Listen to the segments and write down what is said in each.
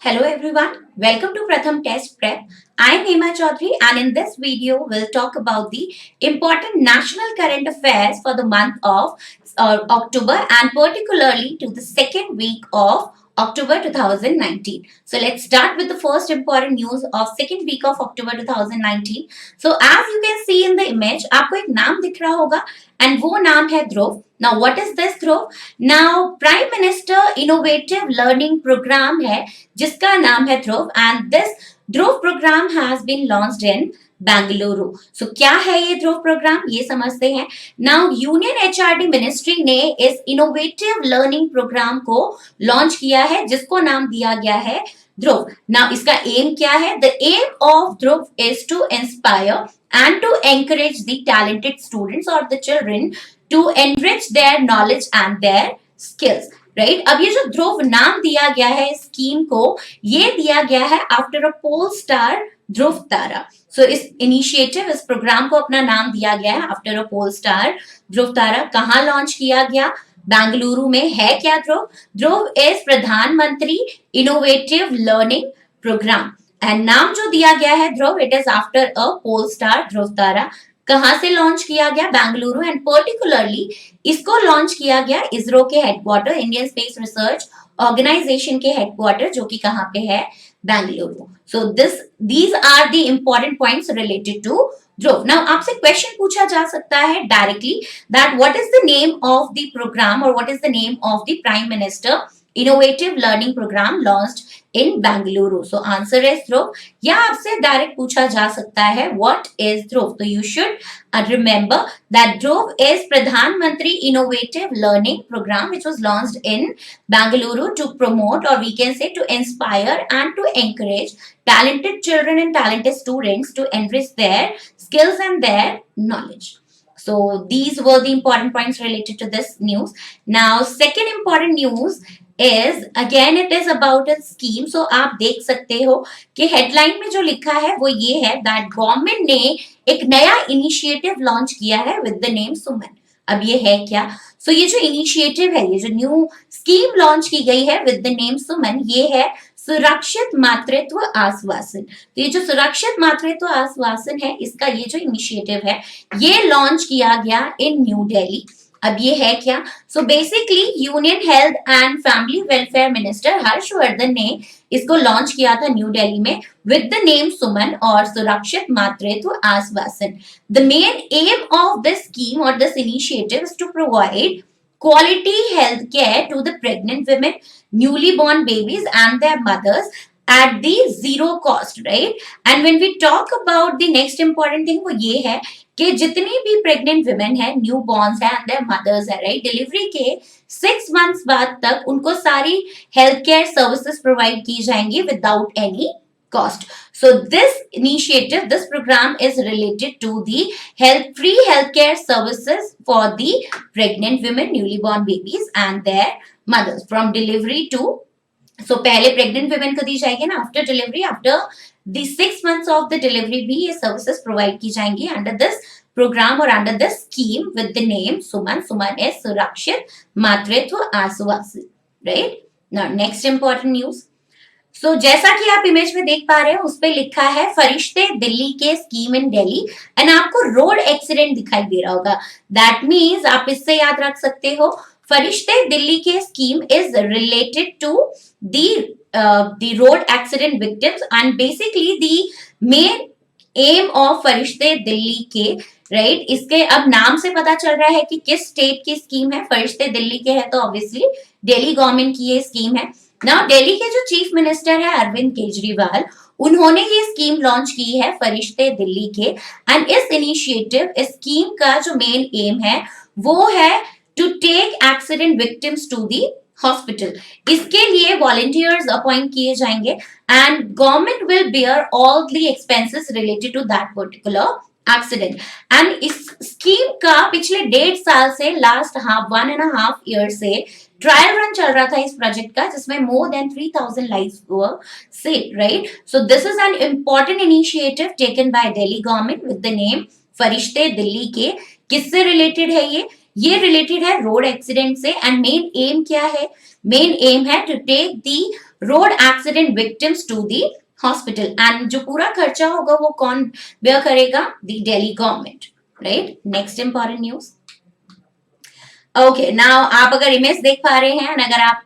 Hello everyone, welcome to Pratham Test Prep. I am Hema Chaudhary and in this video we'll talk about the important national current affairs for the month of October and particularly to the second week of October 2019. So let's start with the first important news of second week of October 2019. So as you can see in the image, आपको एक नाम दिख रहा होगा and वो नाम है ध्रुव. Now what is this Dhruv? Now Prime Minister Innovative Learning Program है जिसका नाम है ध्रुव and this Dhruv program has been launched in Bengaluru. सो क्या है ये ध्रुव प्रोग्राम, ये समझते हैं. नाउ यूनियन एचआरडी मिनिस्ट्री ने इस इनोवेटिव लर्निंग प्रोग्राम को लॉन्च किया है जिसको नाम दिया गया है ध्रुव. नाउ इसका एम क्या है? The aim of Dhruv is to inspire and to encourage the talented students or the children to enrich their knowledge and their skills. Right अब ये जो ध्रुव नाम दिया गया है इस स्कीम को, ये दिया गया है after a pole star Dhruv तारा. सो इस इनिशिएटिव, इस प्रोग्राम को अपना नाम दिया गया है after a pole star Dhruv तारा. कहाँ लॉन्च किया गया? बेंगलुरु में. है क्या Dhruv? Dhruv is Pradhanmantri innovative learning program and नाम जो दिया गया है Dhruv, it is after a pole star Dhruv tara. कहां से लॉन्च किया गया? बेंगलुरु एंड पर्टिकुलरली इसको लॉन्च किया गया इसरो के headquarter, Indian space research organisation के हेडक्वार्टर जो कि कहां पे है? Bengaluru. So these are the important points related to Dhruv. Now आपसे क्वेश्चन पूछा जा सकता है directly that what is the name of the program और what is the name of the prime minister innovative learning program launched in Bengaluru. So answer is Dhruv. या आपसे direct पूछा जा सकता है व्हाट इज ध्रुव. तो you should remember that Dhruv is Pradhan Mantri Innovative Learning Program which was launched in Bengaluru to promote, or we can say to inspire and to encourage talented children and talented students to enrich their skills and their knowledge. So these were the important points related to this news. Now second important news is again it is about a scheme. So आप देख सकते हो कि headline में जो लिखा है वो ये है that गवर्नमेंट ने एक नया इनिशिएटिव लॉन्च किया है विद द नेम सुमन. अब ये है क्या? सो ये जो इनिशिएटिव है, ये जो न्यू स्कीम लॉन्च की गई है विद द नेम सुमन, ये है सुरक्षित मातृत्व आश्वासन. तो ये जो सुरक्षित मातृत्व आश्वासन है, इसका ये जो इनिशिएटिव है ये लॉन्च किया गया इन न्यू दिल्ली. अब ये है क्या? So basically union health and family welfare minister Harshvardhan ने इसको लॉन्च किया था न्यू दिल्ली में विद द नेम सुमन और Surakshit Matritva Aashwasan. The main aim of this scheme और this initiative is to provide quality health care to the pregnant women, newly born babies and their mothers at the zero cost, right? And when we talk about the next important thing, वो ये है कि जितनी भी pregnant women है, new borns है and there mother's है, right, delivery के 6 months बाद तक उनको सारी हेल्थ केयर सर्विसेज प्रोवाइड की जाएंगी without any cost. So this initiative, this program is related to the free healthcare services for the pregnant women, newly born babies and their mothers from delivery to, so पहले pregnant women को दी जाएगी ना, after delivery, after the 6 months of the delivery भी ये services provide की जाएंगी under this program or under this scheme with the name Suman. Suman is Surakshit Matritva Aashwasan, right? Now next important news. सो जैसा कि आप image में देख पा रहे हैं उस पे लिखा है फरिश्ते दिल्ली के स्कीम इन दिल्ली एंड आपको रोड एक्सीडेंट दिखाई दे रहा होगा. दैट मीन्स आप इससे याद रख सकते हो फरिश्ते दिल्ली के scheme is related to the road accident victims and basically the main aim of Farishte Delhi के, राइट, इसके अब नाम से पता चल रहा है कि किस स्टेट की स्कीम है. फरिश्ते दिल्ली के है तो ऑब्वियसली दिल्ली गवर्नमेंट की ये स्कीम है. नाउ दिल्ली के जो चीफ मिनिस्टर है अरविंद केजरीवाल, उन्होंने ये स्कीम लॉन्च की है फरिश्ते दिल्ली के एंड इस इनिशिएटिव, इस स्कीम का जो मेन एम है वो है to take accident victims to the hospital. इसके लिए वॉलंटियर्स अपॉइंट किए जाएंगे and government will bear all the expenses related to that particular accident. And इस स्कीम का पिछले 1.5 साल से लास्ट 1.5 year से ट्रायल रन चल रहा था इस प्रोजेक्ट का जिसमें more than 3000 lives were saved, right. So this is an important initiative taken by Delhi government with the name फरिश्ते दिल्ली के. किससे रिलेटेड है ये रिलेटेड है रोड एक्सीडेंट से. एंड मेन एम क्या है? मेन एम है to take the road accident victims to the hospital, and जो पूरा खर्चा होगा वो कौन बेयर करेगा? The Delhi government, right. Next important news. Okay now आप अगर इमेज देख पा रहे हैं, अगर आप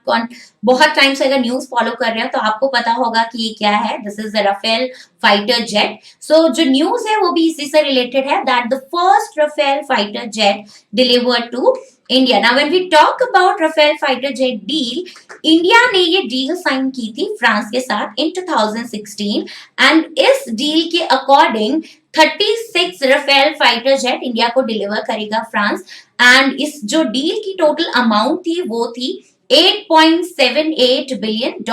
बहुत टाइम से अगर न्यूज फॉलो कर रहे हो तो आपको पता होगा कि ये क्या है। This is the Rafale fighter jet. So जो न्यूज है वो भी इसी से रिलेटेड है, that the first Rafale fighter jet delivered to India. Now when we talk about Rafale fighter jet deal, India ने ये डील साइन की थी फ्रांस के साथ इन 2016, एंड इस डील के according 36 Rafale fighter jet India को डिलीवर करेगा फ्रांस, एंड इस जो डील की टोटल अमाउंट थी वो थी $8.78 billion,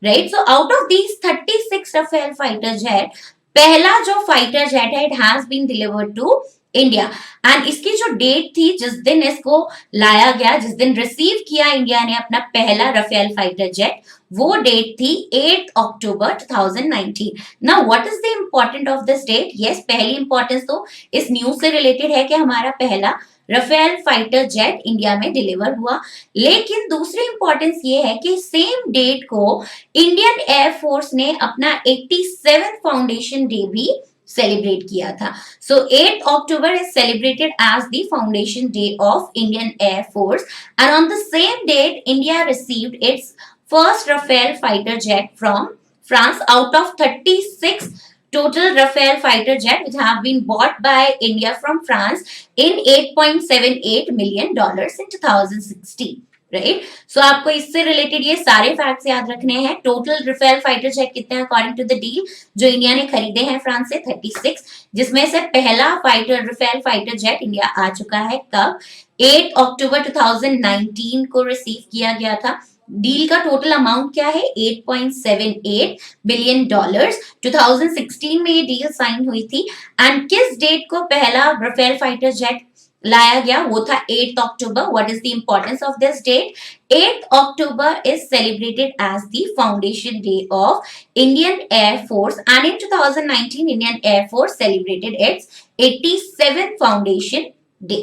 right. So out of these 36 Rafale fighter jet, पहला जो फाइटर जेट है it has been delivered to India, and इसकी जो डेट थी जिस दिन इसको लाया गया, जिस दिन रिसीव किया इंडिया ने अपना पहला राफेल फाइटर जेट, वो डेट थी 8 October 2019। Now what is the important of this date? Yes, पहली इंपॉर्टेंस तो इस न्यूज से रिलेटेड है कि हमारा पहला राफेल फाइटर जेट इंडिया में डिलीवर हुआ, लेकिन दूसरी इंपॉर्टेंस ये है कि सेम डेट को इंडियन एयरफोर्स ने अपना 87 फाउंडेशन डे भी सेलिब्रेट किया था। So 8th October is celebrated as the foundation day of Indian Air Force, and on the same date India received its first Rafale fighter jet from France out of 36 total Rafale fighter jet which have been bought by India from France in $8.78 million in 2016, right. सो आपको इससे related ये सारे facts याद रखने हैं। Total Rafale fighter jet कितने according to the deal जो India ने खरीदे हैं फ्रांस से? 36, जिसमें से पहला राफेल फाइटर जेट इंडिया आ चुका है कब? 8 अक्टूबर 2019 को रिसीव किया गया था। डील का टोटल अमाउंट क्या है? 8.78 बिलियन डॉलर्स। 2016 में ये डील साइन हुई थी, एंड किस डेट को पहला राफेल फाइटर जेट लाया गया? वो था 8 अक्टूबर। What is the importance of this date? 8 October is celebrated as the foundation day of Indian air force, and in 2019 Indian air force celebrated its 87th foundation day.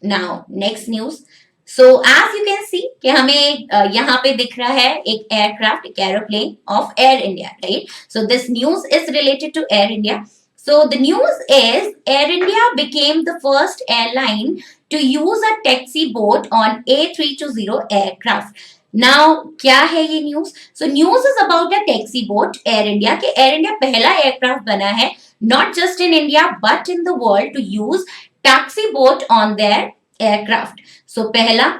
Now next news. So as you can see कि हमें यहाँ पे दिख रहा है एक aircraft, एक aeroplane of Air India, right. So this news is related to Air India. So the news is Air India became the first airline to use a Taxibot on A320 aircraft. Now क्या है ये news? So news is about a Taxibot Air India के Air India पहला aircraft बना है not just in India but in the world to use Taxibot on their aircraft. So पहला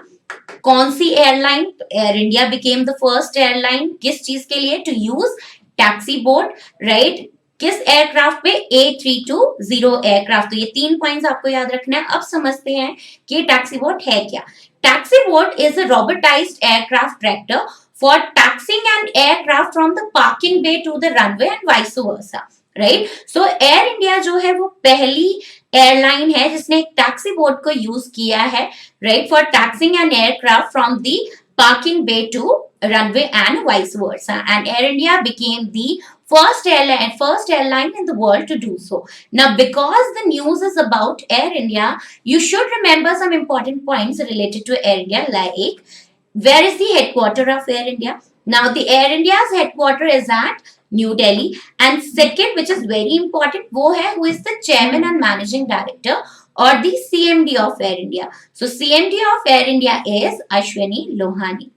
कौन सी airline? Air India became the first airline किस चीज के लिए? To use Taxibot, right? किस एयरक्राफ्ट पे? A320 aircraft. तो ये 3 पॉइंट्स आपको याद रखना है। अब समझते हैं कि टैक्सीबोट है क्या। Taxibot is a robotised aircraft tractor for taxiing an aircraft from the parking bay to the runway and vice versa, right. So Air India जो है वो पहली एयरलाइन है जिसने एक टैक्सीबोट को यूज किया है, right, for taxiing an aircraft from the parking bay to runway and vice versa, and Air India became the first airline in the world to do so. Now because the news is about Air India, you should remember some important points related to Air India, like where is the headquarters of Air India? Now the Air India's headquarters is at New Delhi, and second, which is very important, wo hai who is the chairman and managing director or the CMD of Air India. So CMD of Air India is Ashwani Lohani.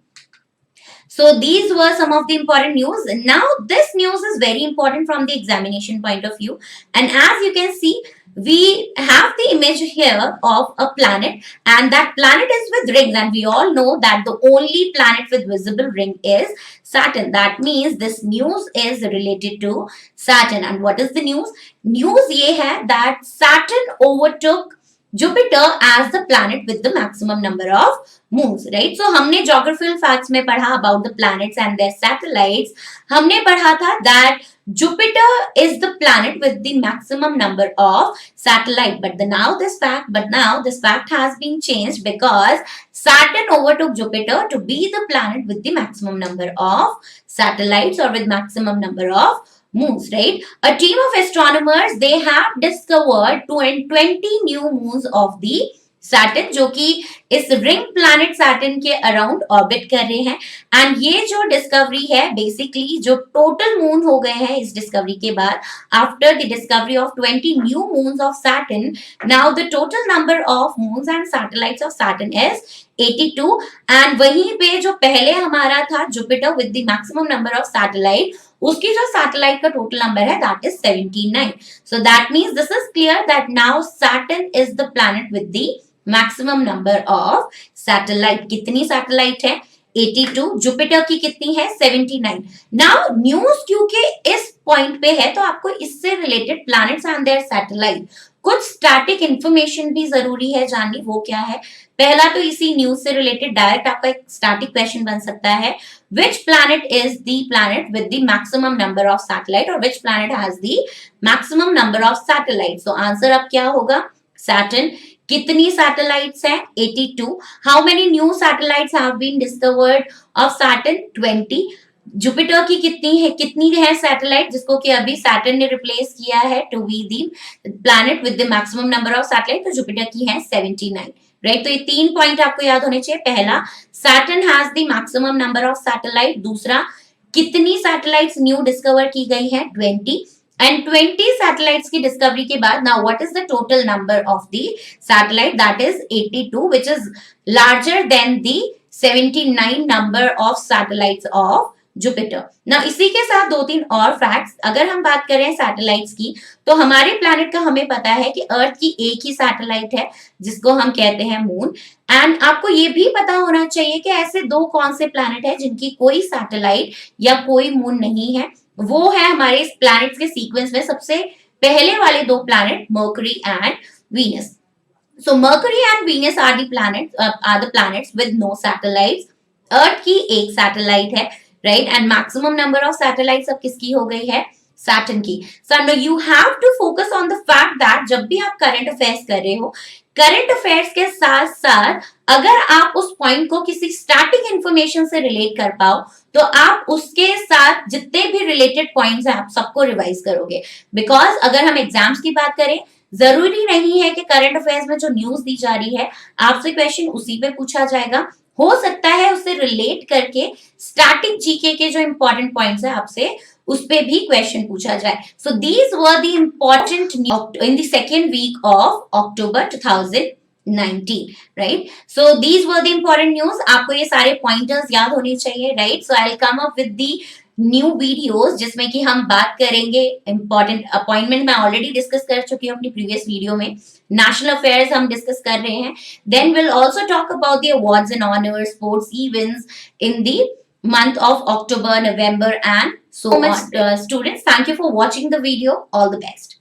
So these were some of the important news. Now this news is very important from the examination point of view, and as you can see we have the image here of a planet, and that planet is with rings, and we all know that the only planet with visible ring is Saturn. That means this news is related to Saturn. And what is the news? News ye hai that Saturn overtook Jupiter as the planet with the maximum number of moons, right? So हमने geographical facts में पढ़ा about the planets and their satellites. हमने पढ़ा था that Jupiter is the planet with the maximum number of satellite. But now this fact has been changed because Saturn overtook Jupiter to be the planet with the maximum number of satellites or with maximum number of moons, right? A team of astronomers, they have discovered 20 new moons of the Saturn, जो कि इस ring planet Saturn के around orbit कर रहे हैं। And ये जो discovery है, बेसिकली जो टोटल मून हो गए हैं इस डिस्कवरी के बाद, after the discovery of 20 new moons of Saturn, now the total number of moons and satellites of Saturn is 82। And वहीं पे जो पहले हमारा था Jupiter with the maximum number of satellite, उसकी जो सैटेलाइट का टोटल नंबर है that is 79। So that means this is clear that now Saturn is the planet with the maximum number of satellite. कितनी सैटेलाइट है? 82। Jupiter की कितनी है? 79। Now news क्योंकि इस पॉइंट पे है तो आपको इससे related planets and their satellite कुछ स्टैटिक इंफॉर्मेशन भी जरूरी है जाननी। वो क्या है? पहला तो इसी न्यूज से रिलेटेड डायरेक्ट आपका एक स्टैटिक क्वेश्चन बन सकता है, which planet is the planet with the maximum number of satellite, or which planet has the maximum number of satellites? So answer अब क्या होगा? Saturn। कितनी सैटेलाइट्स हैं? 82। How many new satellites have been discovered of Saturn? 20। Jupiter की कितनी है satellite, जिसको कि अभी सैटर्न ने रिप्लेस किया है to be the planet with the maximum number of satellite, तो जुपिटर की है 79। राइट, तो ये 3 पॉइंट आपको याद होने चाहिए। पहला, Saturn has the maximum number of satellite. दूसरा, कितनी सैटेलाइट्स न्यू डिस्कवर की गई है? 20। एंड 20 सैटेलाइट्स की डिस्कवरी के बाद now what is the total number of the satellite? That is 82, which is larger than the 79 number of satellites of Jupiter. ना इसी के साथ 2-3 और फैक्ट्स, अगर हम बात करें सैटेलाइट्स की, तो हमारे प्लैनेट का हमें पता है कि अर्थ की एक ही सैटेलाइट है जिसको हम कहते हैं मून। एंड आपको ये भी पता होना चाहिए कि ऐसे 2 कौन से प्लैनेट है जिनकी कोई सैटेलाइट या कोई मून नहीं है। वो है हमारे इस प्लैनेट्स के सीक्वेंस में सबसे पहले वाले 2 planet, mercury and Venus. So Mercury and Venus are the planets with no satellites. Earth की एक सैटेलाइट है, right, and maximum number of satellites अब किसकी हो गई है? सैटर्न की। So you have to focus on the fact that जब भी आप करंट अफेयर्स कर रहे हो, करंट अफेयर्स के साथ साथ अगर आप उस पॉइंट को किसी स्टैटिक इंफॉर्मेशन से रिलेट कर पाओ, तो आप उसके साथ जितने भी रिलेटेड पॉइंट्स हैं आप सबको रिवाइज करोगे। बिकॉज अगर हम एग्जाम्स की बात करें, जरूरी नहीं है कि करंट अफेयर्स में जो न्यूज दी जा रही है आपसे क्वेश्चन उसी पे पूछा जाएगा। हो सकता है उससे रिलेट करके स्टैटिक जीके के जो इंपॉर्टेंट पॉइंट्स है आपसे उस पे भी क्वेश्चन पूछा जाए। So these were the important in the second week of October 2019, right. So these were the important news. आपको ये सारे पॉइंटर्स याद होने चाहिए, right. So I will come up with the new videos जिसमें कि हम बात करेंगे इंपॉर्टेंट अपॉइंटमेंट। मैं ऑलरेडी डिस्कस कर चुकी हूँ अपनी प्रीवियस वीडियो में। नेशनल अफेयर्स हम डिस्कस कर रहे हैं। Then will also talk about the awards and honours, sports events in the month of October, November and so much. Students, thank you for watching the video. All the best.